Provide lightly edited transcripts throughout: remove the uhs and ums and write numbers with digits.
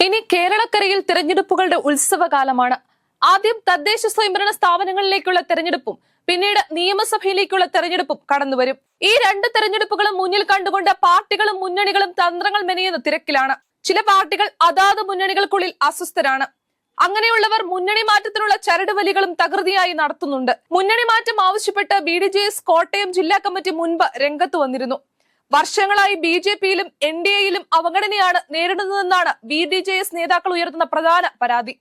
ഇനി കേരളക്കരയിൽ തെരഞ്ഞെടുപ്പുകളുടെ ഉത്സവകാലമാണ്. ആദ്യം തദ്ദേശ സ്വയംഭരണ സ്ഥാപനങ്ങളിലേക്കുള്ള തെരഞ്ഞെടുപ്പും പിന്നീട് നിയമസഭയിലേക്കുള്ള തെരഞ്ഞെടുപ്പും കടന്നുവരും. ഈ രണ്ട് തെരഞ്ഞെടുപ്പുകളും മുന്നിൽ കണ്ടുകൊണ്ട് പാർട്ടികളും മുന്നണികളും തന്ത്രങ്ങൾ മെനയുന്ന തിരക്കിലാണ്. ചില പാർട്ടികൾ അതാത് മുന്നണികൾക്കുള്ളിൽ അസ്വസ്ഥരാണ്. അങ്ങനെയുള്ളവർ മുന്നണി മാറ്റത്തിനുള്ള ചരടുവലികളും തകൃതിയായി നടത്തുന്നുണ്ട്. മുന്നണി മാറ്റം ആവശ്യപ്പെട്ട് BDJS കോട്ടയം ജില്ലാ കമ്മിറ്റി മുൻപ് രംഗത്ത് വന്നിരുന്നു. വർഷങ്ങളായി BJPയിലും NDAയിലും അവഗണനയാണ് നേരിടുന്നതെന്നാണ് BDJS നേതാക്കൾ ഉയർത്തുന്ന പ്രധാന പരാതി.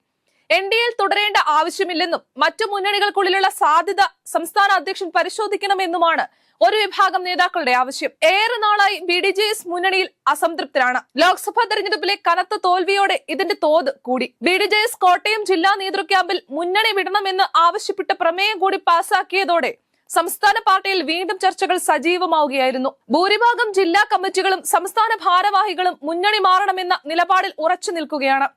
NDAയിൽ തുടരേണ്ട ആവശ്യമില്ലെന്നും മറ്റു മുന്നണികൾക്കുള്ളിലുള്ള സാധ്യത സംസ്ഥാന അധ്യക്ഷൻ പരിശോധിക്കണമെന്നുമാണ് ഒരു വിഭാഗം നേതാക്കളുടെ ആവശ്യം. ഏറെ നാളായി BDJS മുന്നണിയിൽ അസംതൃപ്തരാണ്. ലോക്സഭാ തെരഞ്ഞെടുപ്പിലെ കനത്ത തോൽവിയോടെ ഇതിന്റെ തോത് കൂടി. BDJS കോട്ടയം ജില്ലാ നേതൃക്യാമ്പിൽ മുന്നണി വിടണമെന്ന് ആവശ്യപ്പെട്ട പ്രമേയം കൂടി പാസാക്കിയതോടെ സംസ്ഥാന പാർട്ടിയിൽ വീണ്ടും ചർച്ചകൾ സജീവമാവുകയായിരുന്നു. ഭൂരിഭാഗം ജില്ലാ കമ്മിറ്റികളും സംസ്ഥാന ഭാരവാഹികളും മുന്നണി മാറണമെന്ന നിലപാടിൽ ഉറച്ചു നിൽക്കുകയാണ്.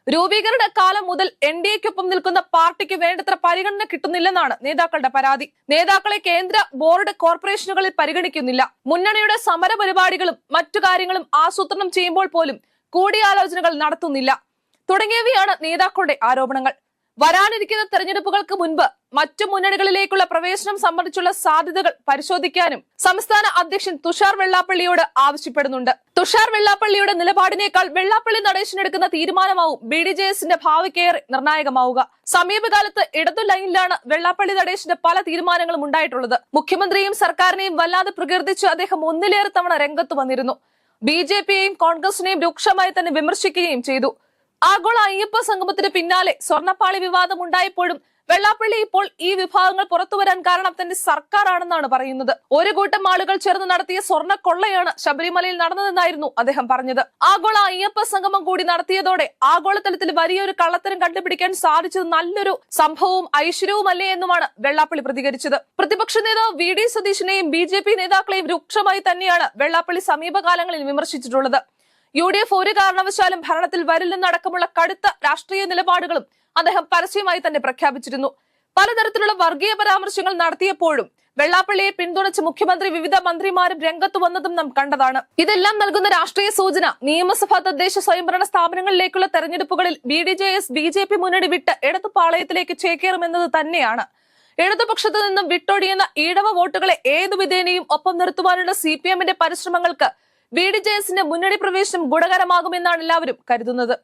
രൂപീകരണ കാലം മുതൽ NDAയ്ക്കൊപ്പം നിൽക്കുന്ന പാർട്ടിക്ക് വേണ്ടത്ര പരിഗണന കിട്ടുന്നില്ലെന്നാണ് നേതാക്കളുടെ പരാതി. നേതാക്കളെ കേന്ദ്ര ബോർഡ് കോർപ്പറേഷനുകളിൽ പരിഗണിക്കുന്നില്ല. മുന്നണിയുടെ സമര പരിപാടികളും മറ്റു കാര്യങ്ങളും ആസൂത്രണം ചെയ്യുമ്പോൾ പോലും കൂടിയാലോചനകൾ നടത്തുന്നില്ല തുടങ്ങിയവയാണ് നേതാക്കളുടെ ആരോപണങ്ങൾ. വരാനിരിക്കുന്ന തെരഞ്ഞെടുപ്പുകൾക്ക് മുൻപ് മറ്റു മുന്നണികളിലേക്കുള്ള പ്രവേശനം സംബന്ധിച്ചുള്ള സാധ്യതകൾ പരിശോധിക്കാനും സംസ്ഥാന അധ്യക്ഷൻ തുഷാർ വെള്ളാപ്പള്ളിയോട് ആവശ്യപ്പെടുന്നുണ്ട്. തുഷാർ വെള്ളാപ്പള്ളിയുടെ നിലപാടിനേക്കാൾ വെള്ളാപ്പള്ളി നടേശനെടുക്കുന്ന തീരുമാനമാവും BDJSന്റെ ഭാവിക്കേറെ നിർണായകമാവുക. സമീപകാലത്ത് ഇടതു ലൈനിലാണ് വെള്ളാപ്പള്ളി നടേശന്റെ പല തീരുമാനങ്ങളും ഉണ്ടായിട്ടുള്ളത്. മുഖ്യമന്ത്രിയെയും സർക്കാരിനെയും വല്ലാതെ പ്രകീർത്തിച്ച് അദ്ദേഹം ഒന്നിലേറെ തവണ രംഗത്ത് വന്നിരുന്നു. BJPയെയും കോൺഗ്രസിനെയും രൂക്ഷമായി തന്നെ വിമർശിക്കുകയും ചെയ്തു. ആഗോള അയ്യപ്പ സംഗമത്തിന് പിന്നാലെ സ്വർണ്ണപ്പാളി വിവാദം ഉണ്ടായപ്പോഴും വെള്ളാപ്പള്ളി ഇപ്പോൾ ഈ വിഭാഗങ്ങൾ പുറത്തുവരാൻ കാരണം തന്റെ സർക്കാരാണെന്നാണ് പറയുന്നത്. ഒരു കൂട്ടം ആളുകൾ ചേർന്ന് നടത്തിയ സ്വർണ്ണ കൊള്ളയാണ് ശബരിമലയിൽ നടന്നതെന്നായിരുന്നു അദ്ദേഹം പറഞ്ഞത്. ആഗോള അയ്യപ്പ സംഗമം കൂടി നടത്തിയതോടെ ആഗോളതലത്തിൽ വലിയൊരു കള്ളത്തരം കണ്ടുപിടിക്കാൻ സാധിച്ചത് നല്ലൊരു സംഭവവും ഐശ്വര്യവുമല്ലേ എന്നുമാണ് വെള്ളാപ്പള്ളി പ്രതികരിച്ചത്. പ്രതിപക്ഷ നേതാവ് VD സതീശനെയും BJP നേതാക്കളെയും രൂക്ഷമായി തന്നെയാണ് വെള്ളാപ്പള്ളി സമീപകാലങ്ങളിൽ വിമർശിച്ചിട്ടുള്ളത്. UDF ഒരു കാരണവശാലും ഭരണത്തിൽ വരില്ലെന്നടക്കമുള്ള കടുത്ത രാഷ്ട്രീയ നിലപാടുകളും അദ്ദേഹം പരസ്യമായി തന്നെ പ്രഖ്യാപിച്ചിരുന്നു. പലതരത്തിലുള്ള വർഗീയ പരാമർശങ്ങൾ നടത്തിയപ്പോഴും വെള്ളാപ്പള്ളിയെ പിന്തുണച്ച് മുഖ്യമന്ത്രി വിവിധ മന്ത്രിമാരും രംഗത്ത് വന്നതും നാം കണ്ടതാണ്. ഇതെല്ലാം നൽകുന്ന രാഷ്ട്രീയ സൂചന നിയമസഭാ തദ്ദേശ സ്വയംഭരണ സ്ഥാപനങ്ങളിലേക്കുള്ള തെരഞ്ഞെടുപ്പുകളിൽ BDJS BJP മുന്നണി വിട്ട് ഇടതുപാളയത്തിലേക്ക് ചേക്കേറുമെന്നത് തന്നെയാണ്. ഇടതുപക്ഷത്തു നിന്നും വിട്ടൊഴിയുന്ന ഈഴവ വോട്ടുകളെ ഏതു വിധേനയും ഒപ്പം നിർത്തുവാനുള്ള CPMന്റെ പരിശ്രമങ്ങൾക്ക് BDJSന്റെ മുന്നണി പ്രവേശനം ഗുണകരമാകുമെന്നാണ് എല്ലാവരും കരുതുന്നത്.